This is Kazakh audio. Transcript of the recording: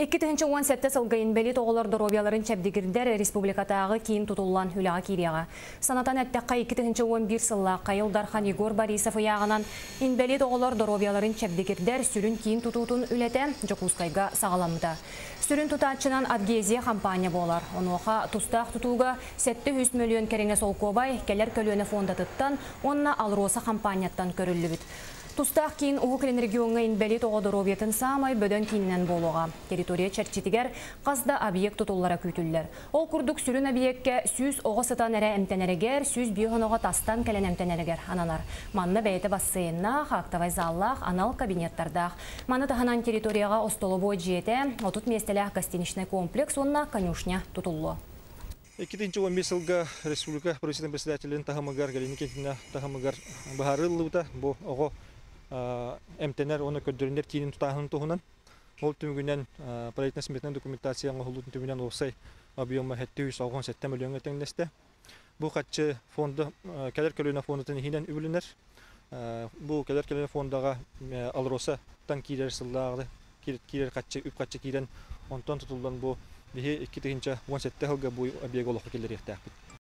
2017 сылгайын бәлі тоғылар доробияларын чәбдігірдер республикатағы кейін тұтылан хүліға кереға. Санатан әттіққа 2011 сылла Қайылдархан Егор Борисов ұяғынан инбәлі тоғылар доробияларын чәбдігірдер сүрін кейін тұтутын үләтен жоқұсқайға сағаламыда. Сүрін тұтатшынан Адгезия компания болар. Онуға тұстақ тұтуға 700 миллион кереңе сол көбай кәлер көлөні фонда тұттан, онына Алроса компанияттан көрілі бүт. Тустақ кейін ұғықлен регионға инбәлі тоғыды робетін самай бөден кейінен болуға. Территория чәрчетігер қазда объект тұтулара күйтілдер. Ол күрдік сүрін объектке сүз оғы сытан әрі әмтенерегер, сүз бүйоноға тастан кәлен әмтенерегер ананар. Манны бәйті бассейінна, қақтавай заллақ, анал кабинеттардақ. Маны тағанан территорияға остолы бой жете, отут местелях гостиничный комплекс, онна конюшня тұтулы. 2015 жылға республика президент председателін тағамығар, Галиникетіне тағамығар бағарылыуыда бұл оғы МТНР оны көддіріндер тиінін тұтағының тұғынан. Ол түмігінен проектна сметінің документацияңы ғылудың түмінен олсай объемы 767 миллион өтіңдесті. Бұл қатшы фонды, кәлер көліне фондытын хинен үбілінер. Бұл кәлер көліне фондаға Алроса тан кейлер сыллағы, кейлер қатшы, үп қатшы кейлен онтан тұтылдан бұл 2017 жылға бұл объект олыққа келер ектәк.